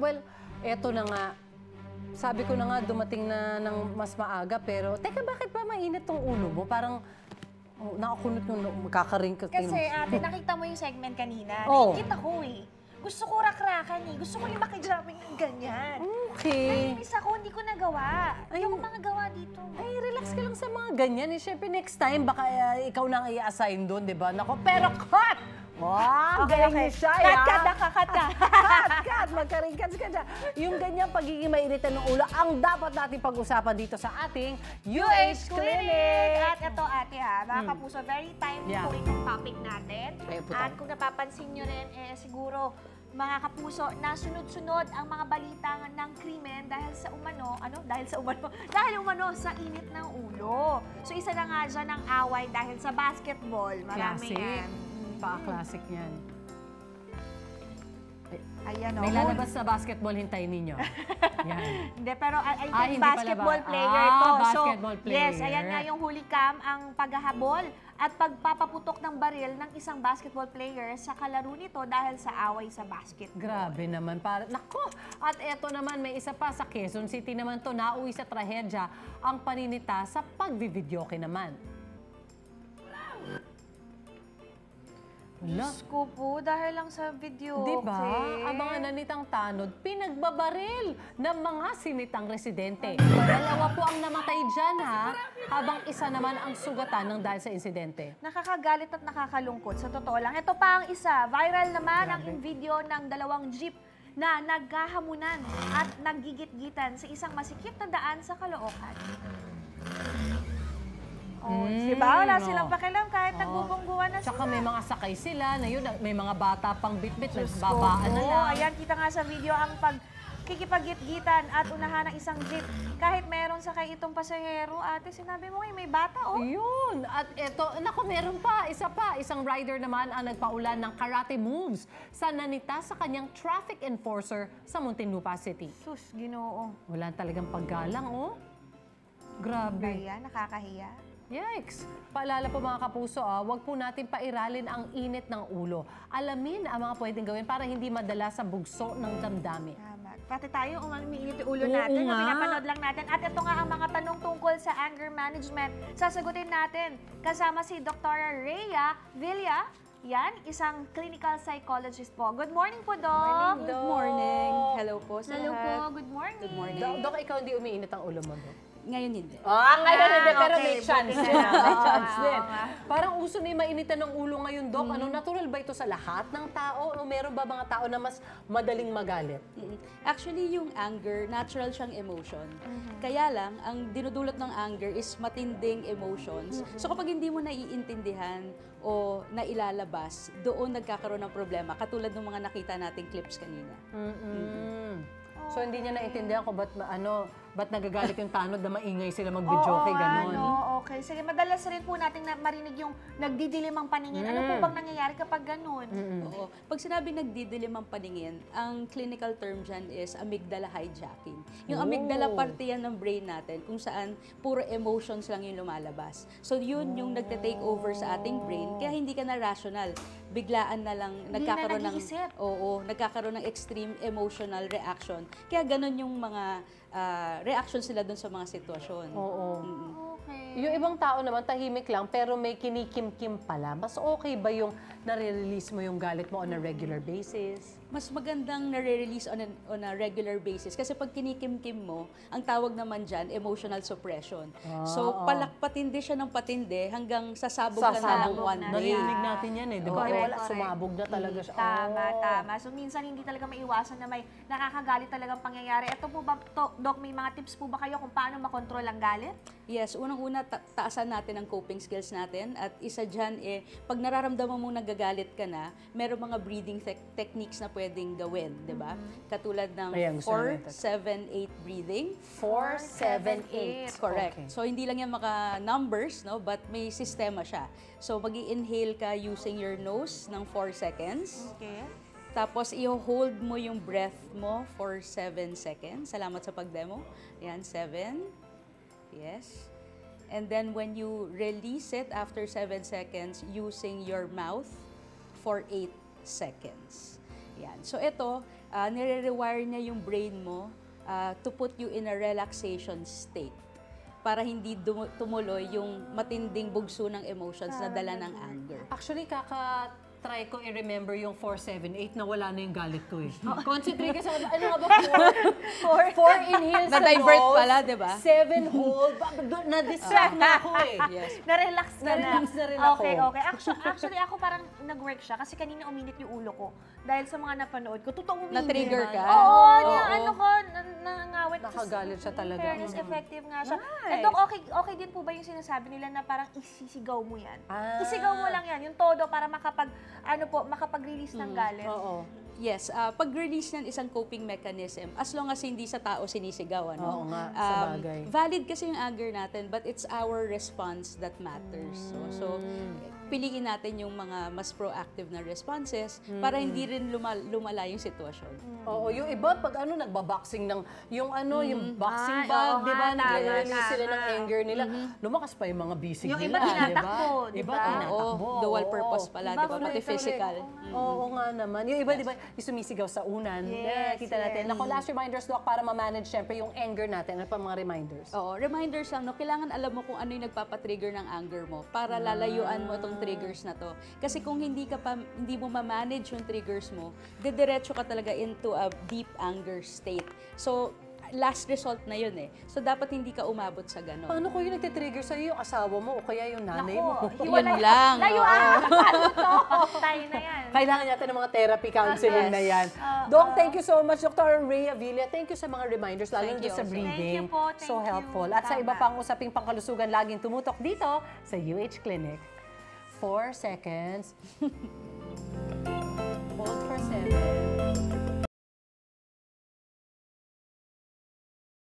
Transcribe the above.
Well, eto na nga. Sabi ko na nga, dumating na ng mas maaga, pero teka, bakit ba mainit tong ulo mo? Parang nakakunot yung kakaringkot. Kasi ate, nakita mo yung segment kanina. Oh. Nakikita ko eh. Gusto ko rakrakan eh. Gusto ko yung makidrapping ng ganyan. Okay. Nainis ako, hindi ko nagawa. Ayoko mga gawa dito. Ay, relax ka lang sa mga ganyan. Eh, syempre, next time, baka ikaw nang i-assign doon, di ba? Nako, pero cut! Wow, Okay. siya, Cut ka. Cut! Magkaringkats ka na. Yung ganyang pagiging mainitan ng ulo, ang dapat natin pag-usapan dito sa ating UH Clinic! At ito ate ha, mga kapuso, very timely po itong topic natin. At kung napapansin nyo rin, siguro, mga kapuso, nasunod-sunod ang mga balita ng krimen dahil umano sa init ng ulo. So isa na nga dyan ang away dahil sa basketball. Maraming Classic. Pa-classic yan. Ayan, May lalabas sa basketball, hintayin ninyo. Yan. Hindi, pero I think hindi basketball pala ba? player to. Basketball player. Yes, ayan nga yung huli cam, ang paghahabol at pagpapaputok ng baril ng isang basketball player sa kalaro nito dahil sa away sa basketball. Grabe naman. Nako! At eto naman, may isa pa sa Quezon City naman to, nauwi sa trahedya ang paninita sa pagbividyoke naman. Diyos ko po, dahil lang sa video. Diba? Ang mga nanitang tanod, pinagbabaril ng mga sinitang residente. Dalawa po ang namatay dyan, ha? Habang isa naman ang sugatan ng dahil sa insidente. Nakakagalit at nakakalungkot. Sa totoo lang. Ito pa ang isa. Viral naman ang video ng dalawang jeep na naghahamunan at naggigit-gitan sa isang masikip na daan sa Caloocan. Oh, diba? Wala silang pakialam kahit nagbubungguan na sila. Tsaka may mga sakay sila, na yun, may mga bata pang bitbit, nagbabaan na lang. Ayan, kita nga sa video ang pagkikipagit-gitan at unahan ng isang jeep. Kahit meron sakay itong pasahero, ate, sinabi mo may bata, oh. Yun. At eto, naku, meron pa, isa pa. Isang rider naman ang nagpaulan ng karate moves sa nanita sa kanyang traffic enforcer sa Muntinlupa City. Sus, Ginoo. Wala talagang paggalang, oh. Grabe. Kaya, nakakahiya. Yikes! Paalala po mga kapuso, huwag po natin pairalin ang init ng ulo. Alamin ang mga pwedeng gawin para hindi madala sa bugso ng damdamin. Tama. Pati tayo, umiinit yung ulo natin, na pinapanood lang natin. At ito nga ang mga tanong tungkol sa anger management. Sasagutin natin kasama si Dr. Rhea Villa. Yan, isang clinical psychologist po. Good morning po, Doc. Good morning. Hello po sa Hello lahat. po, good morning. Good morning. Dok, ikaw hindi umiinit ang ulo mo, Dok? Ngayon hindi. Ngayon hindi, pero okay. may chance Buti din. na. May chance din. Oo nga. Parang uso na yung mainitan ng ulo ngayon, Dok. Natural ba ito sa lahat ng tao? O meron ba mga tao na mas madaling magalit? Actually, yung anger, natural siyang emotion. Kaya lang, ang dinudulot ng anger is matinding emotions. So kapag hindi mo naiintindihan o nailalabas, doon nagkakaroon ng problema. Katulad ng mga nakita nating clips kanina. So hindi niya naintindihan kung ba't nagagalit yung tanod na maingay sila mag-videoke, gano'n. Okay. Sige, madalas rin po natin na marinig yung nagdidilim ang paningin. Ano po bang nangyayari kapag ganun? Oo. Pag sinabi nagdidilim ang paningin, ang clinical term dyan is amygdala hijacking. Yung amygdala parte yan ng brain natin kung saan puro emotions lang yung lumalabas. So yun yung nagte-take over sa ating brain, kaya hindi ka na rational. Biglaan na lang nagkakaroon ng nagkakaroon ng extreme emotional reaction. Kaya ganun yung mga reaction sila dun sa mga sitwasyon. Okay. Yung ibang tao naman, tahimik lang, pero may kinikim-kim pala. Mas okay ba yung nare-release mo yung galit mo on a regular basis? Mas magandang nare-release on a regular basis. Kasi pag kinikim-kim mo, ang tawag naman dyan, emotional suppression. So, patindi siya ng patindi hanggang sasabog ka na lang one day. Narinig natin yan eh. Di ba? Wala, sumabog na talaga siya. Tama. So, minsan hindi talaga maiwasan na may nakakagalit talagang pangyayari. Ito po ba, Doc, may mga tips po ba kayo kung paano makontrol ang galit? Yes, unang-una, taasan natin ang coping skills natin. At isa dyan, pag nararamdaman mong nagagalit ka na, meron mga breathing techniques na pwedeng gawin, di ba? Katulad ng 4, 7, 8 breathing. 4, 7, 8. Correct. Okay. So, hindi lang yan maka-numbers, no? But may sistema siya. So, mag-i-inhale ka using your nose ng 4 seconds. Okay. Tapos, i-hold mo yung breath mo for 7 seconds. Salamat sa pag-demo. Ayan, 7. Yes. And then, when you release it after 7 seconds, using your mouth for 8 seconds. Yan. So ito, nire-rewire niya yung brain mo to put you in a relaxation state para hindi tumuloy yung matinding bugso ng emotions na dala ng anger. Actually, try ko i-remember yung 4-7-8 na wala na yung galit ko eh. Concentrate ka sa, ano nga ba? 4 inhales sa Na-divert nose, pala, di ba? 7 hold. Na-distract na ako eh. Yes. Na-relax ka na. Na-relax na rin ako. Okay. Actually, ako parang nag-work siya kasi kanina uminit yung ulo ko. Dahil sa mga napanood ko, totoo uminit. Na-trigger ka? Oo, Oo. ano ko, nangawit. Nakagalit siya talaga. Fairness, effective nga siya. Nice. Eh, Dok, okay din po ba yung sinasabi nila na parang isisigaw mo yan? Isigaw mo lang yan, yung todo para makapag-release ng galit. Oo. Yes, pag-release ng isang coping mechanism, as long as hindi sa tao sinisigaw, ano? Oo nga, sa bagay. Valid kasi yung anger natin, but it's our response that matters. So piliin natin yung mga mas proactive na responses para hindi rin lumala yung sitwasyon. Oo, yung iba pag nagbaboxing ng yung boxing Ay, bag, oo 'di ba? nga, Nag-release sila ng tama. anger nila. Lumakas pa yung mga bisig Yung nila, iba tinatakbo, di di ba? ba? Tinatakbo. Oo, dual purpose oo. pala, Iba, di ba? Pati correct, physical. Oo nga naman. Yung iba, di ba, yung sumisigaw sa unan. Yes, Kita natin. yes. Naku, last reminders, Doc, para ma-manage syempre yung anger natin. Ano pa mga reminders? Oo, reminders lang, no? Kailangan alam mo kung ano yung nagpapatrigger ng anger mo para lalayuan mo itong triggers na to. Kasi kung hindi mo ma-manage yung triggers mo, didiretso ka talaga into a deep anger state. So, last result na yun eh. So, dapat hindi ka umabot sa gano'n. Paano ko yung nagtitrigger sa'yo, yung asawa mo o kaya yung nanay mo? Yun lang. Layuan! Paano to? Tayo na yan. Kailangan natin ng mga therapy counseling Yes. na yan. Doc, thank you so much, Dr. Rhea Villa. Thank you sa mga reminders, lalo Thank na you sa also. breathing. Thank you po, thank so you. helpful. At sa iba Tama. pang usaping pangkalusugan, laging tumutok dito sa UH Clinic. 4 seconds.